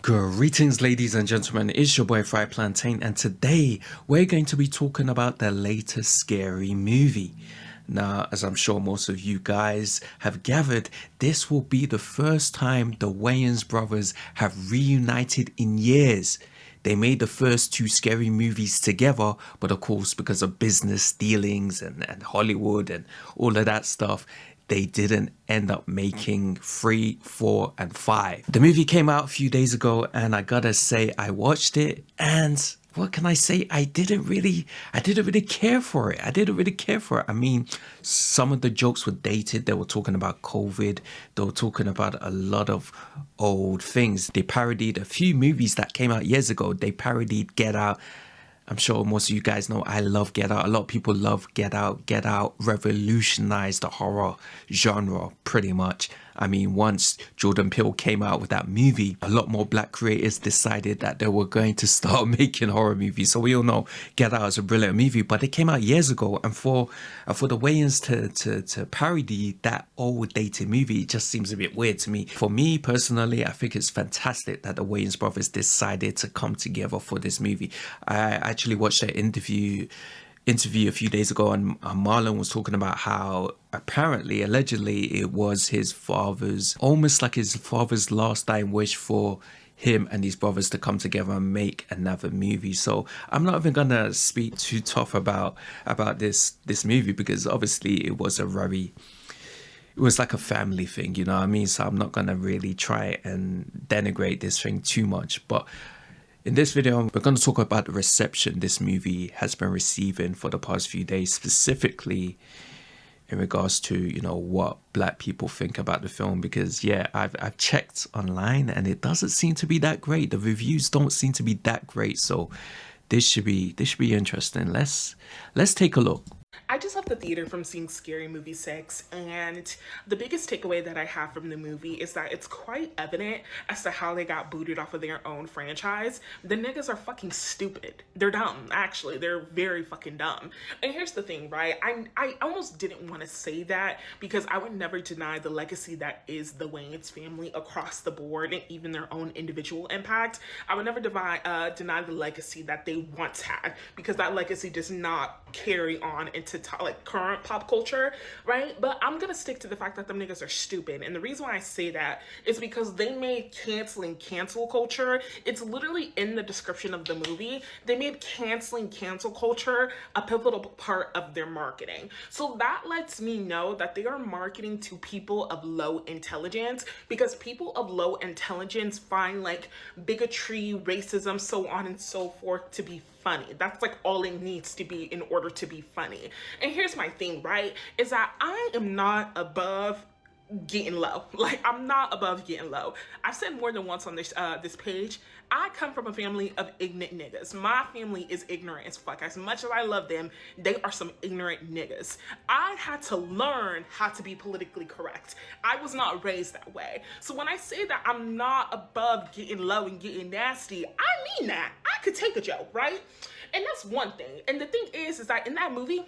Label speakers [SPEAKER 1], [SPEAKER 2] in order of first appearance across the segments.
[SPEAKER 1] Greetings, ladies and gentlemen. It's your boy Fry Plantain, and today we're going to be talking about the latest scary movie. Now, as I'm sure most of you guys have gathered, this will be the first time the Wayans brothers have reunited in years. They made the first two scary movies together, but of course, because of business dealings and Hollywood and all of that stuff, they didn't end up making 3, 4, and 5. The movie came out a few days ago, and I gotta say, I watched it, and what can I say? I didn't really care for it. I mean, some of the jokes were dated. They were talking about COVID. They were talking about a lot of old things. They parodied a few movies that came out years ago. They parodied Get Out. I'm sure most of you guys know I love Get Out. A lot of people love Get Out. Get Out revolutionized the horror genre pretty much. I mean, once Jordan Peele came out with that movie, a lot more black creators decided that they were going to start making horror movies. So we all know Get Out is a brilliant movie, but it came out years ago. And for the Wayans to parody that old dated movie, it just seems a bit weird to me. For me personally, I think it's fantastic that the Wayans brothers decided to come together for this movie. I actually watched an interview a few days ago, and Marlon was talking about how allegedly it was his father's, almost like his father's last dying wish for him and his brothers to come together and make another movie. So I'm not even gonna speak too tough about this movie, because obviously it was like a family thing, you know what I mean? So I'm not gonna really try and denigrate this thing too much. But in this video, we're going to talk about the reception this movie has been receiving for the past few days, specifically in regards to, you know, what black people think about the film. Because yeah, I've checked online and it doesn't seem to be that great. The reviews don't seem to be that great. So this should be interesting. Let's take a look.
[SPEAKER 2] I just left the theater from seeing Scary Movie 6, and the biggest takeaway that I have from the movie is that it's quite evident as to how they got booted off of their own franchise. The niggas are fucking stupid. They're dumb, actually. They're very fucking dumb. And here's the thing, right? I almost didn't want to say that, because I would never deny the legacy that is the Wayans family across the board, and even their own individual impact. I would never deny the legacy that they once had, because that legacy does not carry on into like current pop culture, right? But I'm gonna stick to the fact that them niggas are stupid. And the reason why I say that is because they made canceling cancel culture, it's literally in the description of the movie, they made canceling cancel culture a pivotal part of their marketing. So that lets me know that they are marketing to people of low intelligence, because people of low intelligence find like bigotry, racism, so on and so forth to be funny. That's like all it needs to be in order to be funny. And here's my thing, right? Is that I am not above getting low. Like, I'm not above getting low. I've said more than once on this page, I come from a family of ignorant niggas. My family is ignorant as fuck. As much as I love them, they are some ignorant niggas. I had to learn how to be politically correct. I was not raised that way. So when I say that I'm not above getting low and getting nasty, I mean that. I could take a joke, right? And that's one thing. And the thing is that in that movie,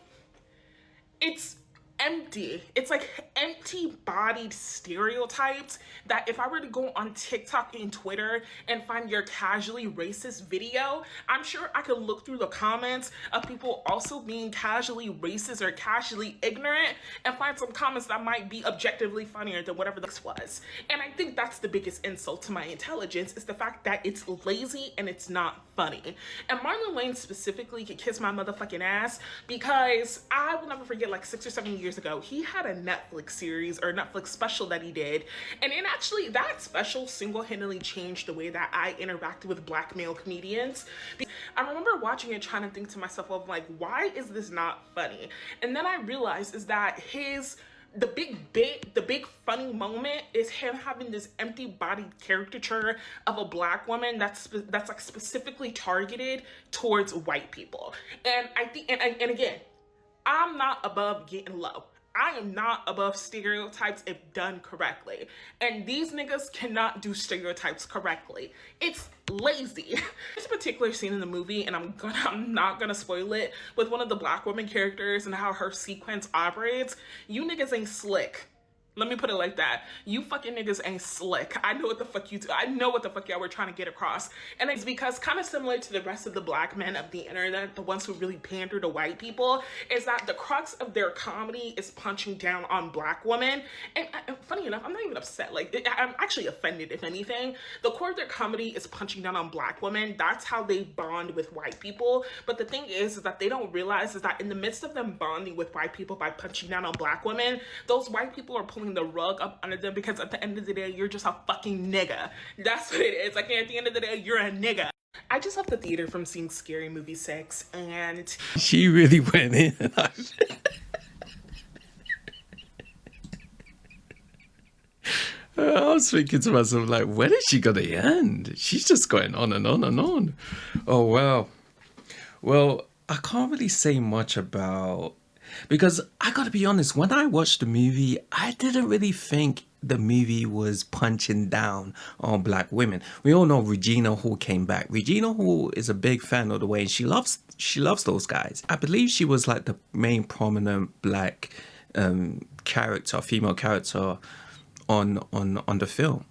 [SPEAKER 2] it's empty. It's like empty-bodied stereotypes that if I were to go on TikTok and Twitter and find your casually racist video, I'm sure I could look through the comments of people also being casually racist or casually ignorant and find some comments that might be objectively funnier than whatever this was. And I think that's the biggest insult to my intelligence, is the fact that it's lazy and it's not funny. And Marlon Wayans specifically could kiss my motherfucking ass, because I will never forget, like 6 or 7 years ago, he had a Netflix series or Netflix special that he did, and it actually, that special single-handedly changed the way that I interacted with black male comedians. I remember watching it trying to think to myself of like, why is this not funny? And then I realized is that the big funny moment is him having this empty-bodied caricature of a black woman that's like specifically targeted towards white people. And I think, and again, I'm not above getting low. I am not above stereotypes if done correctly. And these niggas cannot do stereotypes correctly. It's lazy. This particular scene in the movie, and I'm not gonna spoil it, with one of the black woman characters and how her sequence operates, you niggas ain't slick. Let me put it like that. You fucking niggas ain't slick. I know what the fuck you do. I know what the fuck y'all were trying to get across. And it's because, kind of similar to the rest of the black men of the internet, the ones who really pander to white people, is that the crux of their comedy is punching down on black women. And funny enough, I'm not even upset. Like, I'm actually offended, if anything. The core of their comedy is punching down on black women. That's how they bond with white people. But the thing is that they don't realize is that in the midst of them bonding with white people by punching down on black women, those white people are pulling the rug up under them because at the end of the day, you're just a fucking nigga. That's what it is. Like, at the end of the day, you're a nigga. I just left the theater from seeing Scary Movie 6, and
[SPEAKER 1] She really went in. I was thinking to myself, like, when is she gonna end? She's just going on and on and on. Oh wow. Well, I can't really say much about, because I gotta be honest, when I watched the movie, I didn't really think the movie was punching down on black women. We all know Regina Hall came back. Regina Hall is a big fan of the way she loves those guys. I believe she was like the main prominent black character, female character on the film.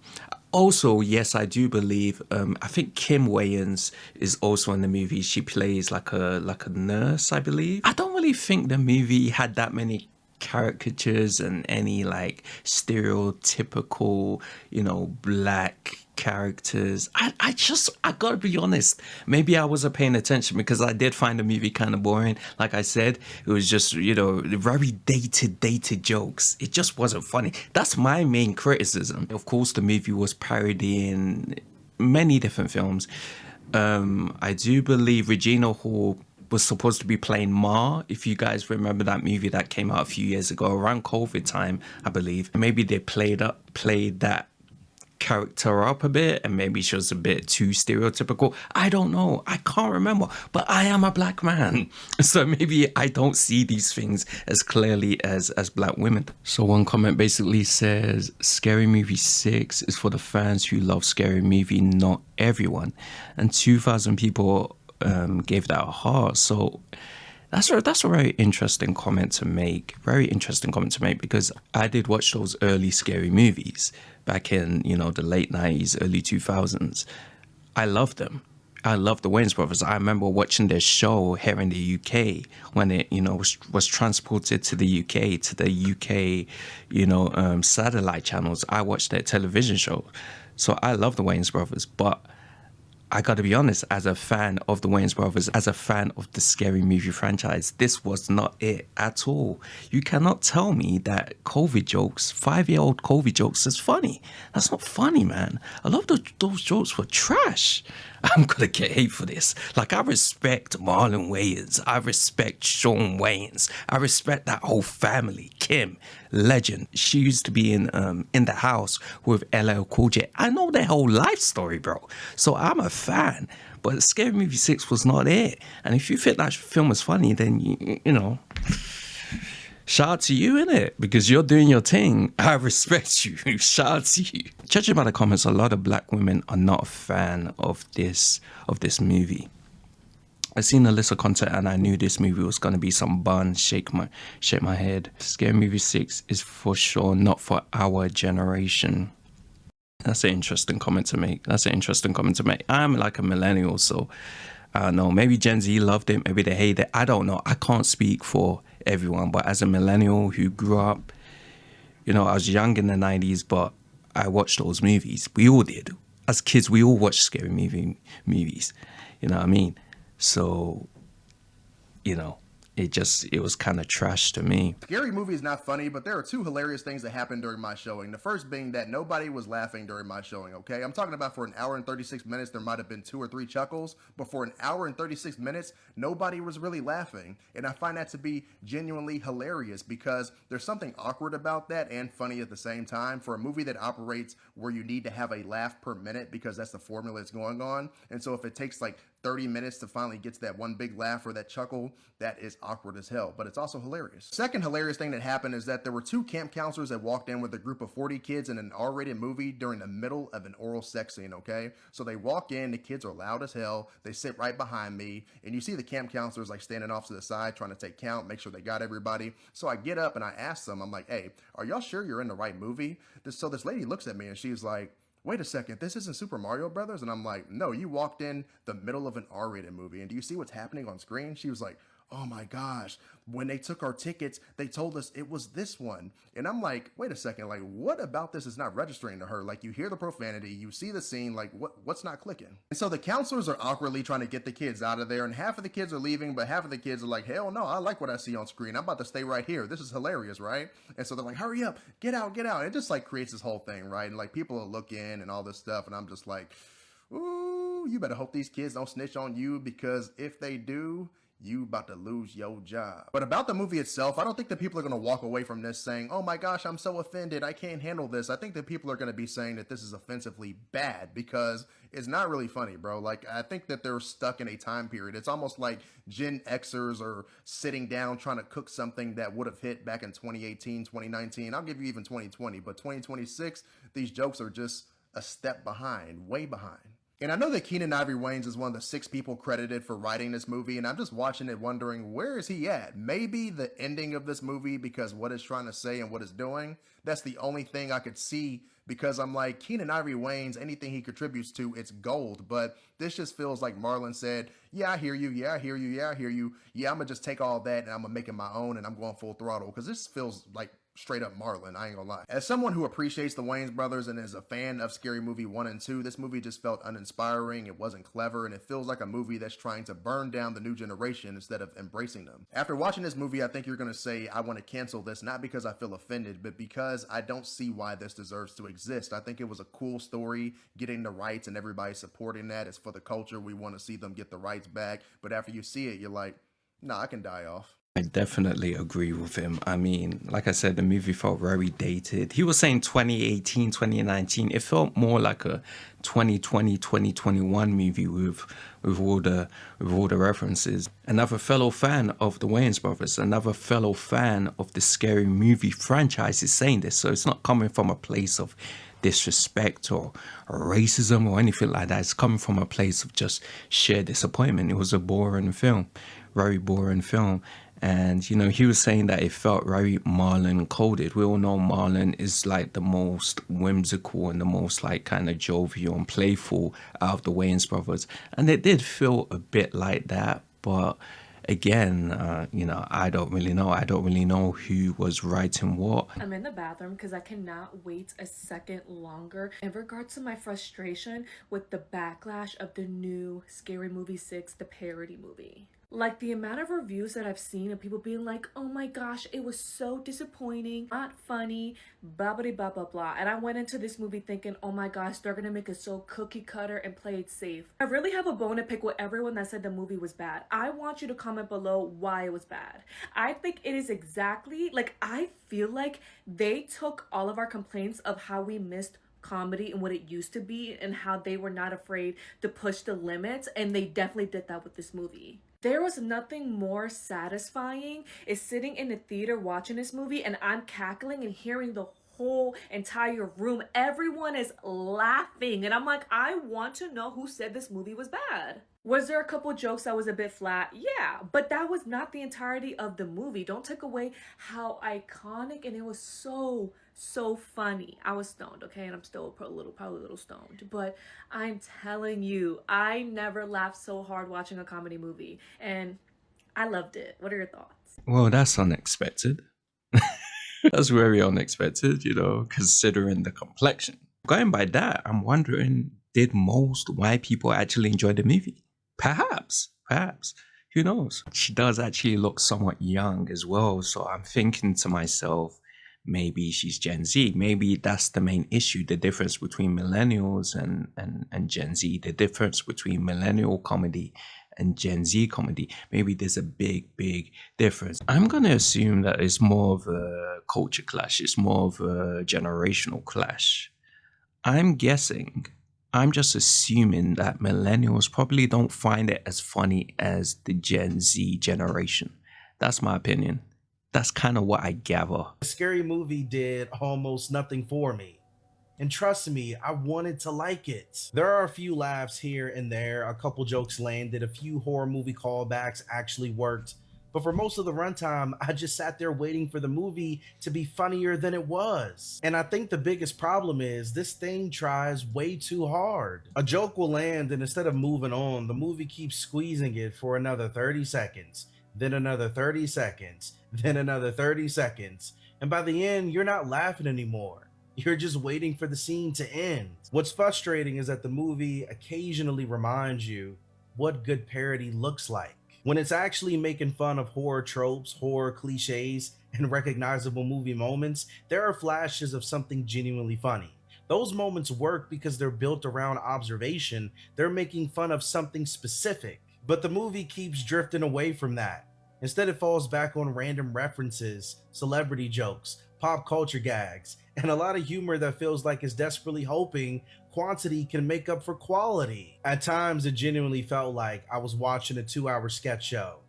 [SPEAKER 1] Also, yes, I do believe. I think Kim Wayans is also in the movie. She plays like a nurse, I believe. I don't really think the movie had that many caricatures and any like stereotypical, black characters. I gotta be honest. Maybe I wasn't paying attention because I did find the movie kind of boring. Like I said, it was just, very dated jokes. It just wasn't funny. That's my main criticism. Of course, the movie was parodying many different films. I do believe Regina Hall was supposed to be playing Ma. If you guys remember that movie that came out a few years ago around COVID time, I believe. Maybe they played that character up a bit, and maybe she was a bit too stereotypical. I don't know. I can't remember. But I am a black man, so maybe I don't see these things as clearly as black women. So one comment basically says, "Scary Movie 6 is for the fans who love Scary Movie, not everyone." And 2,000 people gave that a heart. So that's a very interesting comment to make. Very interesting comment to make, because I did watch those early Scary Movies back in, the late 90s, early 2000s. I loved them. I love the Wayans brothers. I remember watching their show here in the UK when it, was transported to the UK, satellite channels. I watched their television show. So I love the Wayans brothers, but I got to be honest, as a fan of the Wayans brothers, as a fan of the Scary Movie franchise, this was not it at all. You cannot tell me that COVID jokes, 5-year-old COVID jokes, is funny. That's not funny, man. A lot of those jokes were trash. I'm going to get hate for this. Like, I respect Marlon Wayans. I respect Shawn Wayans. I respect that whole family. Kim, legend. She used to be in the house with LL Cool J. I know their whole life story, bro. So I'm a fan. But Scary Movie 6 was not it. And if you think that film was funny, then, shout out to you, innit? Because you're doing your thing. I respect you. Shout out to you. Judging by the comments, a lot of black women are not a fan of this movie. I seen a list of content and I knew this movie was gonna be some bun. Shake my head. Scary Movie 6 is for sure not for our generation. That's an interesting comment to make. I'm like a millennial, so I don't know. Maybe Gen Z loved it. Maybe they hate it. I don't know. I can't speak for everyone. But as a millennial who grew up, I was young in the 90s, but I watched those movies. We all did. As kids, we all watched scary movies. You know what I mean? So, it was kind of trash to me.
[SPEAKER 3] Scary Movie is not funny, but there are two hilarious things that happened during my showing. The first being that nobody was laughing during my showing, okay? I'm talking about for an hour and 36 minutes, there might have been 2 or 3 chuckles, but for an hour and 36 minutes, nobody was really laughing. And I find that to be genuinely hilarious because there's something awkward about that and funny at the same time for a movie that operates where you need to have a laugh per minute because that's the formula it's going on. And so if it takes like 30 minutes to finally get to that one big laugh or that chuckle, that is awkward as hell, but it's also hilarious. Second hilarious thing that happened is that there were two camp counselors that walked in with a group of 40 kids in an R-rated movie during the middle of an oral sex scene, okay? So they walk in, the kids are loud as hell, they sit right behind me, and you see the camp counselors like standing off to the side trying to take count, make sure they got everybody. So I get up and I ask them, I'm like, hey, are y'all sure you're in the right movie? So this lady looks at me and she's like, wait a second, this isn't Super Mario Brothers? And I'm like, no, you walked in the middle of an R-rated movie, and do you see what's happening on screen? She was like, oh my gosh, when they took our tickets, they told us it was this one. And I'm like, wait a second, like, what about this is not registering to her? Like, you hear the profanity, you see the scene, like, what's not clicking? And so the counselors are awkwardly trying to get the kids out of there, and half of the kids are leaving, but half of the kids are like, hell no, I like what I see on screen. I'm about to stay right here. This is hilarious, right? And so they're like, hurry up, get out, get out. It just like creates this whole thing, right? And like people are looking and all this stuff, and I'm just like, ooh, you better hope these kids don't snitch on you, because if they do, you about to lose your job. But about the movie itself, I don't think that people are going to walk away from this saying, oh my gosh, I'm so offended, I can't handle this. I think that people are going to be saying that this is offensively bad, because it's not really funny, bro. Like, I think that they're stuck in a time period. It's almost like Gen Xers are sitting down trying to cook something that would have hit back in 2018, 2019. I'll give you even 2020, but 2026, these jokes are just a step behind, way behind. And I know that Keenen Ivory Wayans is one of the 6 people credited for writing this movie, and I'm just watching it wondering, where is he at? Maybe the ending of this movie, because what it's trying to say and what it's doing, that's the only thing I could see, because I'm like, Keenen Ivory Wayans, anything he contributes to, it's gold. But this just feels like Marlon said, yeah, I hear you, yeah, I hear you, yeah, I hear you. Yeah, I'm gonna just take all that and I'm gonna make it my own, and I'm going full throttle, because this feels like straight up Marlon, I ain't gonna lie. As someone who appreciates the Wayans brothers and is a fan of Scary Movie 1 and 2, this movie just felt uninspiring, it wasn't clever, and it feels like a movie that's trying to burn down the new generation instead of embracing them. After watching this movie, I think you're gonna say, I want to cancel this, not because I feel offended, but because I don't see why this deserves to exist. I think it was a cool story, getting the rights and everybody supporting that. It's for the culture, we want to see them get the rights back, but after you see it, you're like, nah, I can die off.
[SPEAKER 1] I definitely agree with him. I mean, like I said, the movie felt very dated. He was saying 2018, 2019. It felt more like a 2020, 2021 movie with all the references. Another fellow fan of the Wayans brothers, another fellow fan of the Scary Movie franchise is saying this. So it's not coming from a place of disrespect or racism or anything like that. It's coming from a place of just sheer disappointment. It was a boring film, very boring film. And, you know, he was saying that it felt very Marlon coded. We all know Marlon is like the most whimsical and the most like kind of jovial and playful out of the Wayans brothers. And it did feel a bit like that. But again, you know, I don't really know. I don't really know who was writing what.
[SPEAKER 4] I'm in the bathroom because I cannot wait a second longer. In regards to my frustration with the backlash of the new Scary Movie 6, the parody movie. Like, the amount of reviews that I've seen of people being like, oh my gosh, it was so disappointing, not funny, blah, blah, blah, blah, blah. And I went into this movie thinking, oh my gosh, they're gonna make it so cookie cutter and play it safe. I really have a bone to pick with everyone that said the movie was bad. I want you to comment below why it was bad. I think it is exactly, like, I feel like they took all of our complaints of how we missed comedy and what it used to be and how they were not afraid to push the limits, and they definitely did that with this movie. There was nothing more satisfying is sitting in the theater watching this movie and I'm cackling and hearing the whole entire room, everyone is laughing, and I'm like, I want to know who said this movie was bad. Was there a couple jokes that was a bit flat? Yeah, but that was not the entirety of the movie. Don't take away how iconic, and it was so funny. I was stoned, okay, and I'm still probably a little stoned, but I'm telling you, I never laughed so hard watching a comedy movie, and I loved it. What are your thoughts?
[SPEAKER 1] Well, that's unexpected. That's very unexpected, you know, considering the complexion. Going by that, I'm wondering, did most white people actually enjoy the movie? Perhaps. Who knows? She does actually look somewhat young as well, so I'm thinking to myself, maybe she's Gen Z. Maybe that's the main issue, the difference between millennials and Gen Z, the difference between millennial comedy and Gen Z comedy. Maybe there's a big difference. I'm going to assume that it's more of a culture clash. It's more of a generational clash. I'm guessing I'm just assuming that millennials probably don't find it as funny as the Gen Z generation. That's my opinion. That's kind of what I gather.
[SPEAKER 5] Scary Movie did almost nothing for me. And trust me, I wanted to like it. There are a few laughs here and there, a couple jokes landed, a few horror movie callbacks actually worked. But for most of the runtime, I just sat there waiting for the movie to be funnier than it was. And I think the biggest problem is this thing tries way too hard. A joke will land, and instead of moving on, the movie keeps squeezing it for another 30 seconds, then another 30 seconds, then another 30 seconds. And by the end, you're not laughing anymore. You're just waiting for the scene to end. What's frustrating is that the movie occasionally reminds you what good parody looks like. When it's actually making fun of horror tropes, horror cliches, and recognizable movie moments, there are flashes of something genuinely funny. Those moments work because they're built around observation, they're making fun of something specific. But the movie keeps drifting away from that. Instead, it falls back on random references, celebrity jokes, pop culture gags, and a lot of humor that feels like it's desperately hoping quantity can make up for quality. At times, it genuinely felt like I was watching a 2-hour sketch show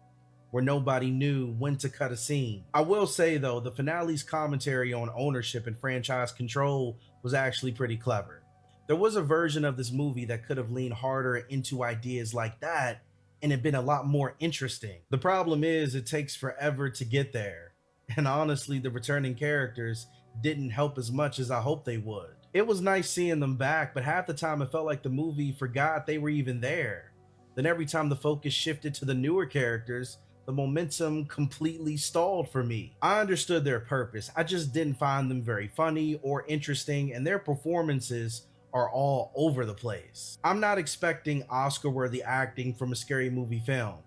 [SPEAKER 5] where nobody knew when to cut a scene. I will say though, the finale's commentary on ownership and franchise control was actually pretty clever. There was a version of this movie that could have leaned harder into ideas like that and it been a lot more interesting. The problem is it takes forever to get there. And honestly, the returning characters didn't help as much as I hoped they would. It was nice seeing them back, but half the time it felt like the movie forgot they were even there. Then every time the focus shifted to the newer characters, the momentum completely stalled for me. I understood their purpose, I just didn't find them very funny or interesting, and their performances are all over the place. I'm not expecting Oscar-worthy acting from a scary movie film.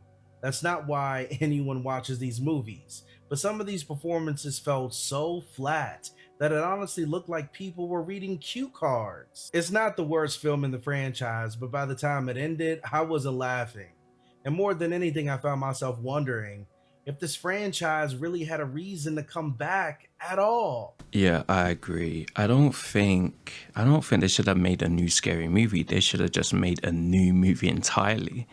[SPEAKER 5] That's not why anyone watches these movies. But some of these performances felt so flat that it honestly looked like people were reading cue cards. It's not the worst film in the franchise, but by the time it ended, I wasn't laughing. And more than anything, I found myself wondering if this franchise really had a reason to come back at all.
[SPEAKER 1] Yeah, I agree. I don't think they should have made a new scary movie. They should have just made a new movie entirely.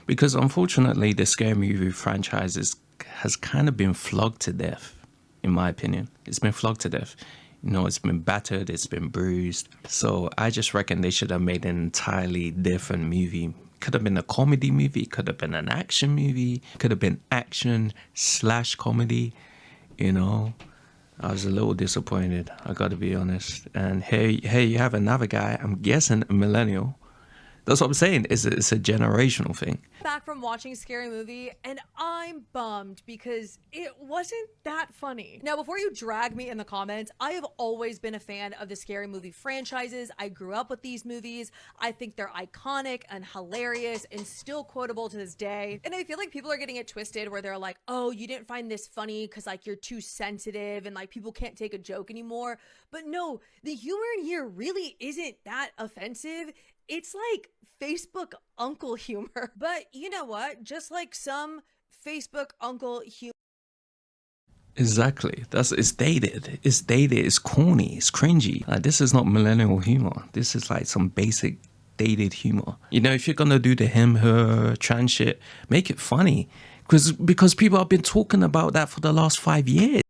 [SPEAKER 1] Because unfortunately, the scary movie franchise has kind of been flogged to death, in my opinion. It's been flogged to death. It's been battered, it's been bruised. So I just reckon they should have made an entirely different movie. Could have been a comedy movie, could have been an action movie, could have been action/comedy, you know. I was a little disappointed, I gotta be honest. And here you have another guy, I'm guessing a millennial. That's what I'm saying. It's a generational thing.
[SPEAKER 6] Back from watching Scary Movie, and I'm bummed because it wasn't that funny. Now, before you drag me in the comments, I have always been a fan of the Scary Movie franchises. I grew up with these movies. I think they're iconic and hilarious and still quotable to this day. And I feel like people are getting it twisted where they're like, oh, you didn't find this funny because like you're too sensitive and like people can't take a joke anymore. But no, the humor in here really isn't that offensive. It's like Facebook uncle humor. But you know what? Just like some Facebook uncle humor.
[SPEAKER 1] Exactly. It's dated. It's dated. It's corny. It's cringy. Like, this is not millennial humor. This is like some basic dated humor. If you're gonna do the him, her, trans shit, make it funny. Because people have been talking about that for the last 5 years.